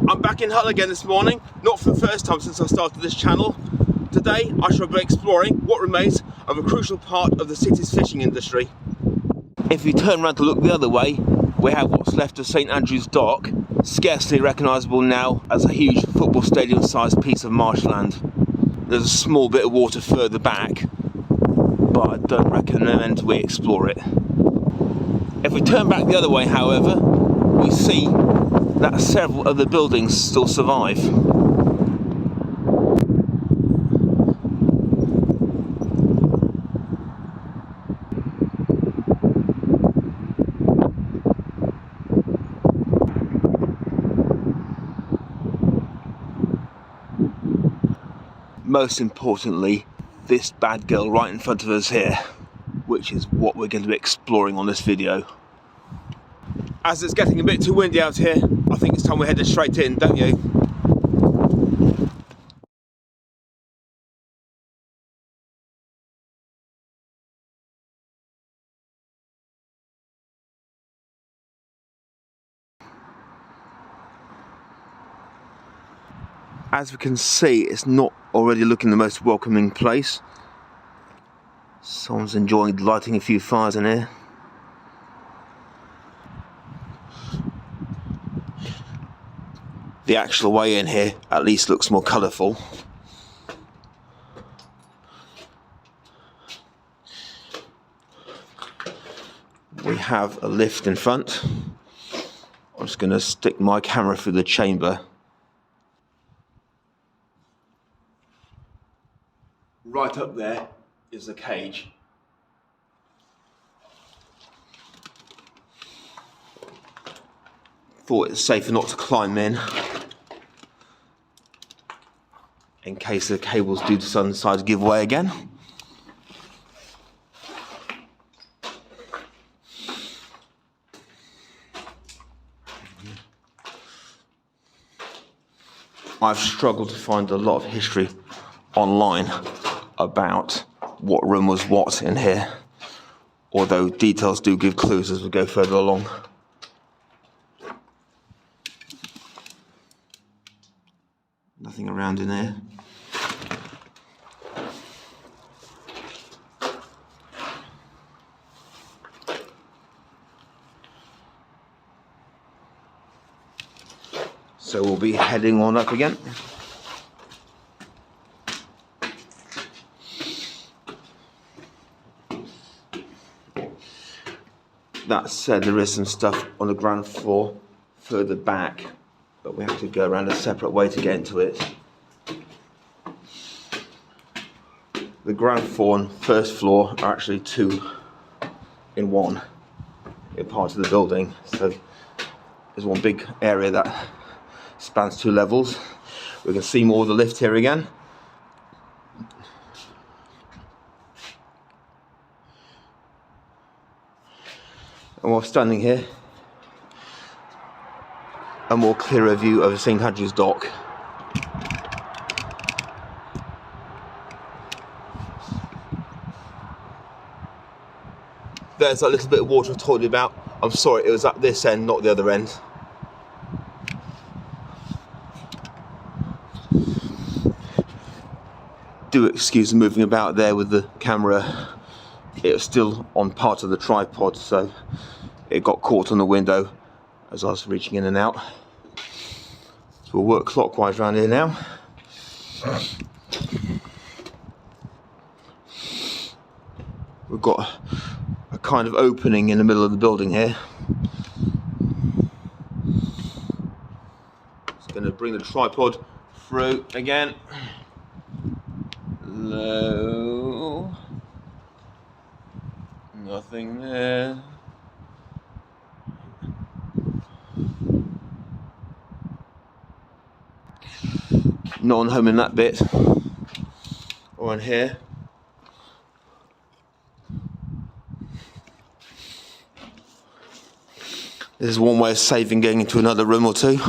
I'm back in Hull again this morning, not for the first time since I started this channel. Today I shall be exploring what remains of a crucial part of the city's fishing industry. If we turn around to look the other way, we have what's left of St Andrew's Dock, scarcely recognisable now as a huge football stadium sized piece of marshland. There's a small bit of water further back, but I don't recommend we explore it. If we turn back the other way, however, we see that several of the buildings still survive. Most importantly, this bad girl right in front of us here, which is what we're going to be exploring on this video. As it's getting a bit too windy out here, I think it's time we headed straight in, don't you? As we can see, it's not already looking the most welcoming place. Someone's enjoying lighting a few fires in here. The actual way in here at least looks more colourful. We have a lift in front. I'm just going to stick my camera through the chamber. Right up there is the cage. Thought it's safer not to climb in case the cables do decide to give way again. I've struggled to find a lot of history online about what room was what in here, although details do give clues as we go further along. Nothing around in there. So we'll be heading on up again. That said, there is some stuff on the ground floor further back, but we have to go around a separate way to get into it. The ground floor and first floor are actually two in one in part of the building, so there's one big area that spans two levels. We can see more of the lift here again. And while standing here, a more clearer view of St Andrew's Dock. There's that little bit of water I told you about. I'm sorry, it was at this end, not the other end. Do excuse the moving about there with the camera. It was still on part of the tripod, so it got caught on the window as I was reaching in and out. So we'll work clockwise around here now. We've got a kind of opening in the middle of the building here. Just going to bring the tripod through again. Low. Nothing there. No one home in that bit. Or in here. This is one way of saving going into another room or two.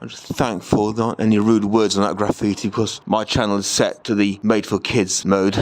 I'm just thankful there aren't any rude words on that graffiti because my channel is set to the made for kids mode.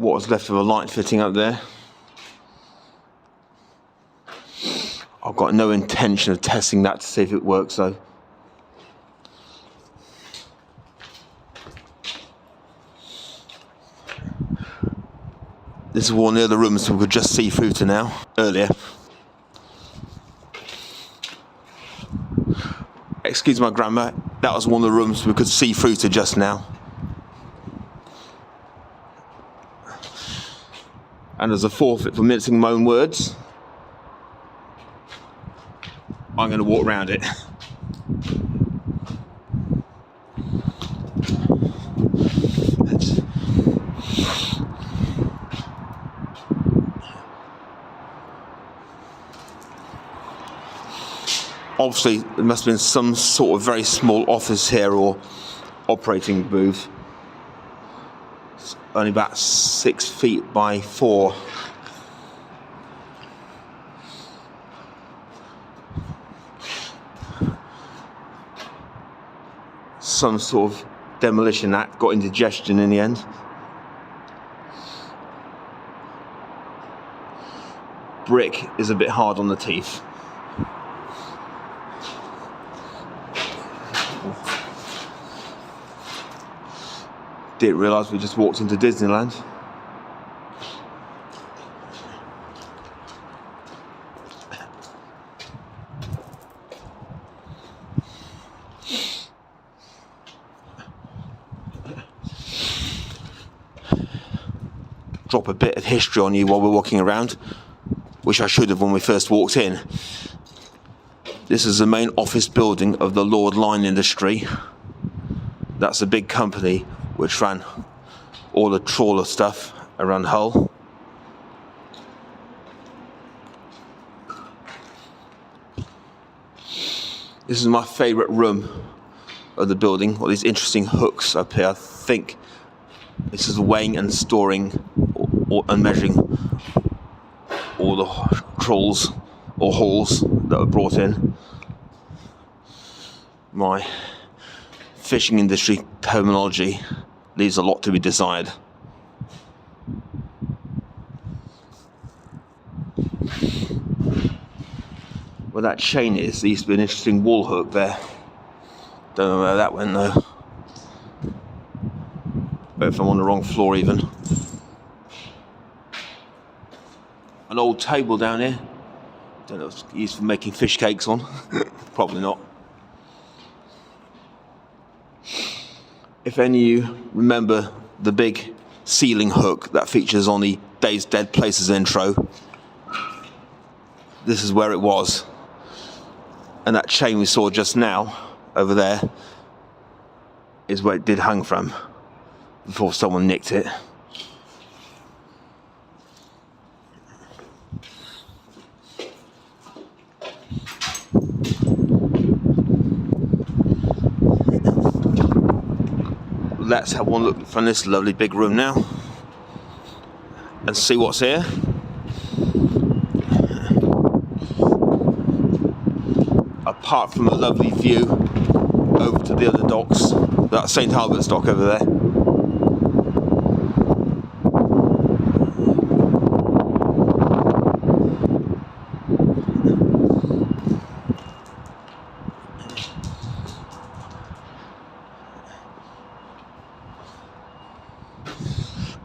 what was left of a light fitting up there. I've got no intention of testing that to see if it works though. This is one of the other rooms we could just see through to now, earlier. Excuse my grammar, that was one of the rooms we could see through to just now. And as a forfeit for mincing my own words, I'm going to walk around it. Obviously, there must have been some sort of very small office here or operating booth. It's only about 6 feet by 4. Some sort of demolition act, got indigestion in the end. Brick is a bit hard on the teeth. Didn't realise we just walked into Disneyland. Drop a bit of history on you while we're walking around, which I should have when we first walked in. This is the main office building of the Lord Line industry. That's a big company which ran all the trawler stuff around Hull. This is my favourite room of the building. All these interesting hooks up here. I think this is weighing and storing and measuring all the trawls or hauls that were brought in. My fishing industry terminology leaves a lot to be desired. Where that chain is, there used to be an interesting wall hook there. Don't know where that went though. But if I'm on the wrong floor even. An old table down here. Don't know if it's used for making fish cakes on. Probably not. If any of you remember the big ceiling hook that features on the Dave's Dead Places intro, this is where it was. And that chain we saw just now, over there, is where it did hang from, before someone nicked it. Let's have one look from this lovely big room now and see what's here. Apart from a lovely view over to the other docks, that St. Albert's dock over there.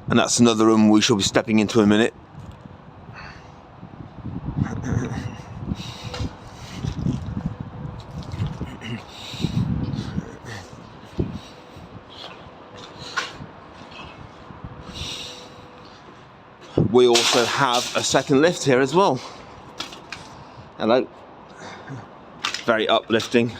And that's another room we shall be stepping into in a minute. We also have a second lift here as well. Hello. Very uplifting.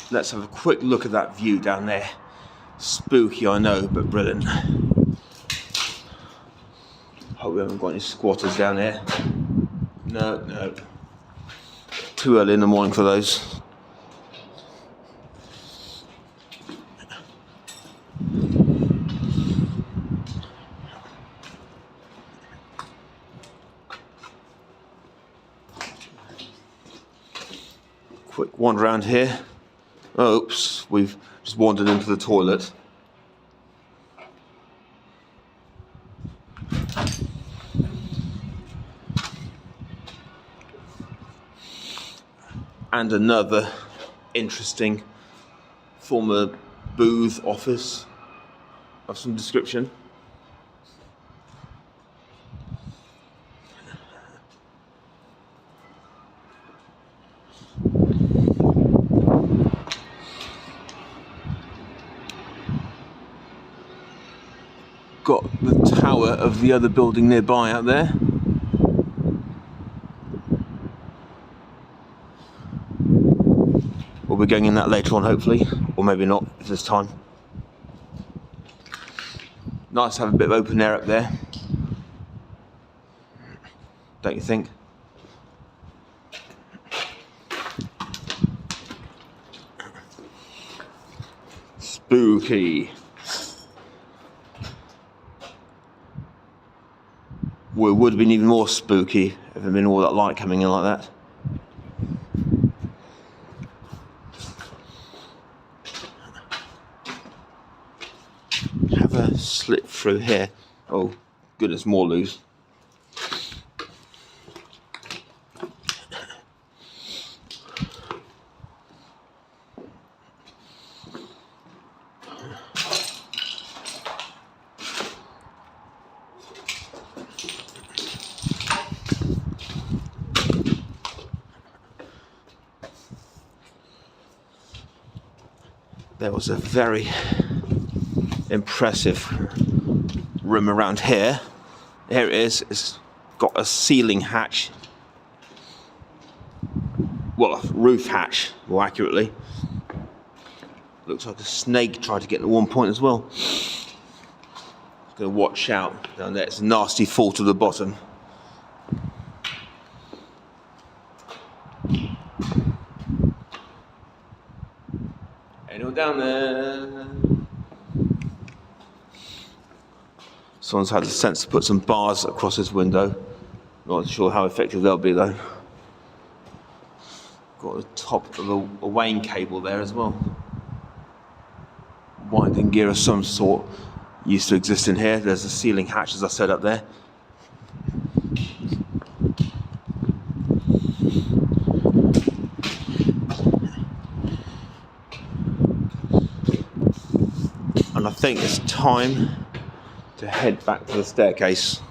Let's have a quick look at that view down there. Spooky, I know, but brilliant. Hope we haven't got any squatters down there. No. Too early in the morning for those. Quick wander around here. Oops, we've just wandered into the toilet. And another interesting former booth office of some description. Got the tower of the other building nearby out there. We'll be going in that later on, hopefully, or maybe not if there's time. Nice to have a bit of open air up there, don't you think? Spooky. Well, it would have been even more spooky if there had been all that light coming in like that. Have a slip through here. Oh, goodness, more loose. There was a very impressive room around here. Here it is. It's got a ceiling hatch. Well, a roof hatch, more accurately. Looks like a snake tried to get in at one point as well. Gonna watch out down there. It's a nasty fall to the bottom. Anyone down there? Someone's had the sense to put some bars across this window. Not sure how effective they'll be though. Got the top of a weighing cable there as well. Winding gear of some sort used to exist in here. There's a ceiling hatch, as I said, up there. And I think it's time to head back to the staircase.